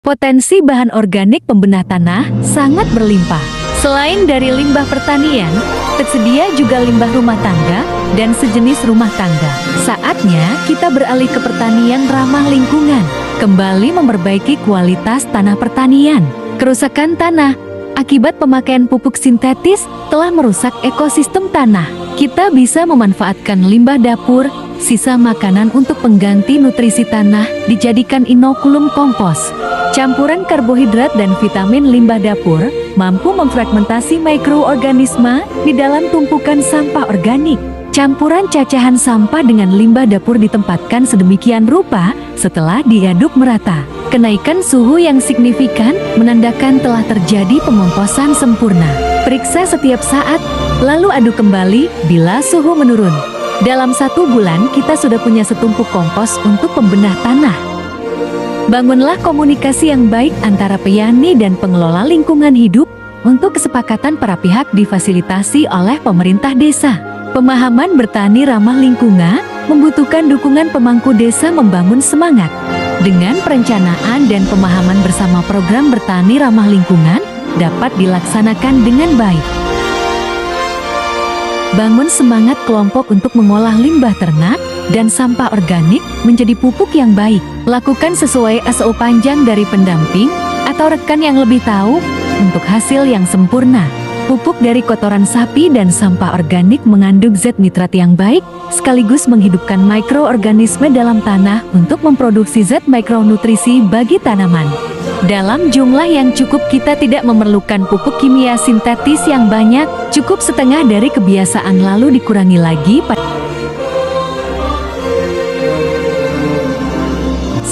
Potensi bahan organik pembenah tanah sangat berlimpah. Selain dari limbah pertanian, tersedia juga limbah rumah tangga dan sejenis rumah tangga. Saatnya kita beralih ke pertanian ramah lingkungan, kembali memperbaiki kualitas tanah pertanian. Kerusakan tanah akibat pemakaian pupuk sintetis telah merusak ekosistem tanah. Kita bisa memanfaatkan limbah dapur, sisa makanan untuk pengganti nutrisi tanah dijadikan inokulum kompos. Campuran karbohidrat dan vitamin limbah dapur mampu memfragmentasi mikroorganisme di dalam tumpukan sampah organik. Campuran cacahan sampah dengan limbah dapur ditempatkan sedemikian rupa setelah diaduk merata. Kenaikan suhu yang signifikan menandakan telah terjadi pengomposan sempurna. Periksa setiap saat, lalu aduk kembali bila suhu menurun. Dalam 1 bulan kita sudah punya setumpuk kompos untuk pembenah tanah. Bangunlah komunikasi yang baik antara peyani dan pengelola lingkungan hidup untuk kesepakatan para pihak difasilitasi oleh pemerintah desa. Pemahaman bertani ramah lingkungan membutuhkan dukungan pemangku desa membangun semangat. Dengan perencanaan dan pemahaman bersama program bertani ramah lingkungan dapat dilaksanakan dengan baik. Bangun semangat kelompok untuk mengolah limbah ternak dan sampah organik menjadi pupuk yang baik. Lakukan sesuai SOP panjang dari pendamping atau rekan yang lebih tahu untuk hasil yang sempurna. Pupuk dari kotoran sapi dan sampah organik mengandung zat nitrat yang baik, sekaligus menghidupkan mikroorganisme dalam tanah untuk memproduksi zat mikronutrisi bagi tanaman. Dalam jumlah yang cukup, kita tidak memerlukan pupuk kimia sintetis yang banyak, cukup setengah dari kebiasaan lalu dikurangi lagi.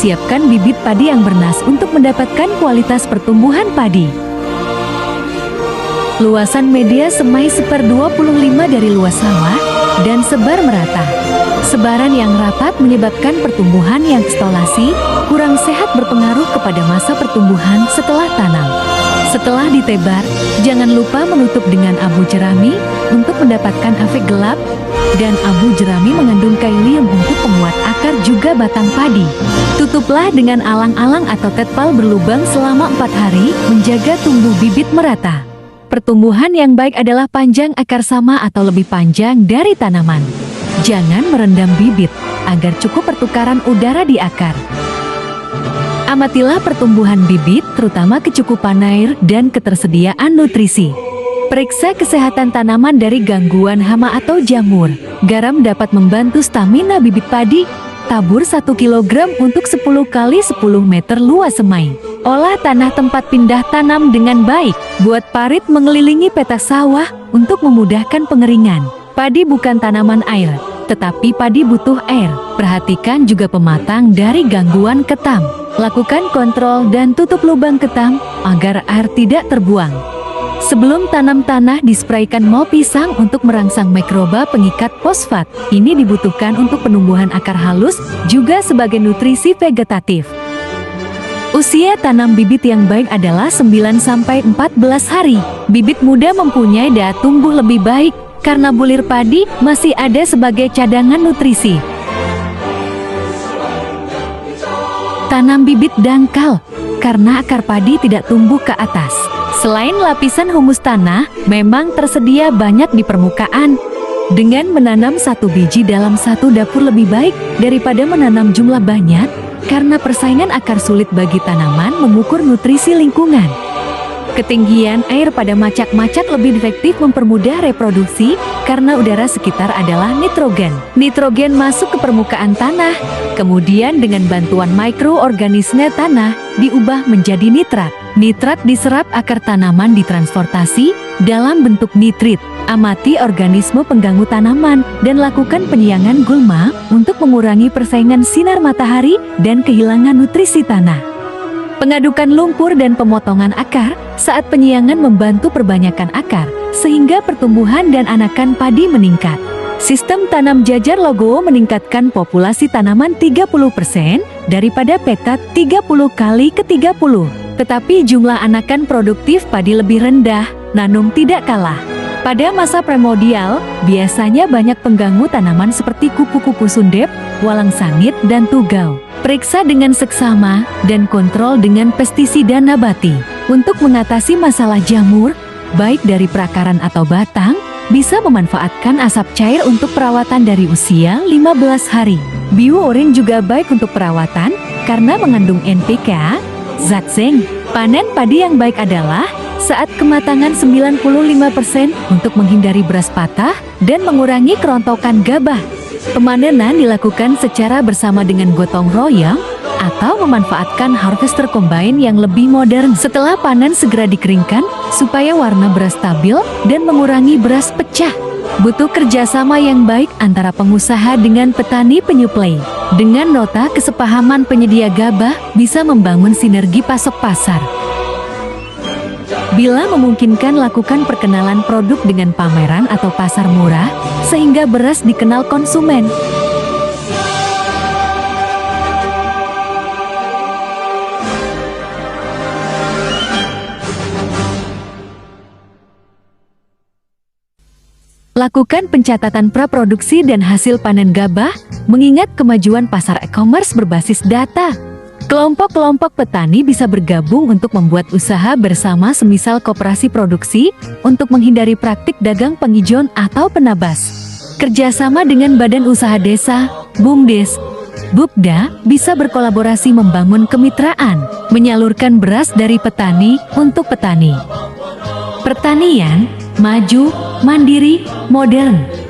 Siapkan bibit padi yang bernas untuk mendapatkan kualitas pertumbuhan padi. Luasan media semai 1/25 dari luas sawah dan sebar merata. Sebaran yang rapat menyebabkan pertumbuhan yang stolasi kurang sehat berpengaruh kepada masa pertumbuhan setelah tanam. Setelah ditebar, jangan lupa menutup dengan abu jerami untuk mendapatkan efek gelap, dan abu jerami mengandung kailium untuk penguat akar juga batang padi. Tutuplah dengan alang-alang atau terpal berlubang selama 4 hari, menjaga tumbuh bibit merata. Pertumbuhan yang baik adalah panjang akar sama atau lebih panjang dari tanaman. Jangan merendam bibit, agar cukup pertukaran udara di akar. Amatilah pertumbuhan bibit, terutama kecukupan air dan ketersediaan nutrisi. Periksa kesehatan tanaman dari gangguan hama atau jamur. Garam dapat membantu stamina bibit padi. Tabur 1 kg untuk 10 x 10 meter luas semai. Olah tanah tempat pindah tanam dengan baik. Buat parit mengelilingi petak sawah untuk memudahkan pengeringan. Padi bukan tanaman air, tetapi padi butuh air. Perhatikan juga pematang dari gangguan ketam. Lakukan kontrol dan tutup lubang ketam agar air tidak terbuang. Sebelum tanam tanah, dispraykan mol pisang untuk merangsang mikroba pengikat fosfat. Ini dibutuhkan untuk penumbuhan akar halus, juga sebagai nutrisi vegetatif. Usia tanam bibit yang baik adalah 9-14 hari. Bibit muda mempunyai daya tumbuh lebih baik, karena bulir padi masih ada sebagai cadangan nutrisi. Tanam bibit dangkal, karena akar padi tidak tumbuh ke atas. Selain lapisan humus tanah, memang tersedia banyak di permukaan. Dengan menanam 1 biji dalam 1 dapur lebih baik daripada menanam jumlah banyak, karena persaingan akar sulit bagi tanaman mengukur nutrisi lingkungan. Ketinggian air pada macak-macak lebih efektif mempermudah reproduksi karena udara sekitar adalah nitrogen. Nitrogen masuk ke permukaan tanah, kemudian dengan bantuan mikroorganisme tanah diubah menjadi nitrat. Nitrat diserap akar tanaman ditransportasi dalam bentuk nitrit. Amati organisme pengganggu tanaman dan lakukan penyiangan gulma untuk mengurangi persaingan sinar matahari dan kehilangan nutrisi tanah. Pengadukan lumpur dan pemotongan akar saat penyiangan membantu perbanyakan akar, sehingga pertumbuhan dan anakan padi meningkat. Sistem tanam jajar logo meningkatkan populasi tanaman 30% daripada petat 30 kali ke 30. Tetapi jumlah anakan produktif padi lebih rendah, nanum tidak kalah. Pada masa primordial, biasanya banyak pengganggu tanaman seperti kupu-kupu sundep, walang sangit, dan tugau. Periksa dengan seksama dan kontrol dengan pestisida nabati. Untuk mengatasi masalah jamur, baik dari perakaran atau batang, bisa memanfaatkan asap cair untuk perawatan dari usia 15 hari. Biourin juga baik untuk perawatan karena mengandung NPK, zat zinc. Panen padi yang baik adalah saat kematangan 95% untuk menghindari beras patah dan mengurangi kerontokan gabah. Pemanenan dilakukan secara bersama dengan gotong royong atau memanfaatkan harvester combine yang lebih modern. Setelah panen segera dikeringkan supaya warna beras stabil dan mengurangi beras pecah. Butuh kerjasama yang baik antara pengusaha dengan petani penyuplai. Dengan nota kesepahaman penyedia gabah bisa membangun sinergi pasok pasar. Bila memungkinkan, lakukan perkenalan produk dengan pameran atau pasar murah, sehingga beras dikenal konsumen. Lakukan pencatatan praproduksi dan hasil panen gabah, mengingat kemajuan pasar e-commerce berbasis data. Kelompok-kelompok petani bisa bergabung untuk membuat usaha bersama, semisal koperasi produksi, untuk menghindari praktik dagang pengijon atau penabas. Kerjasama dengan badan usaha desa, BUMDes, BUPDA bisa berkolaborasi membangun kemitraan, menyalurkan beras dari petani untuk petani. Pertanian maju, mandiri, modern.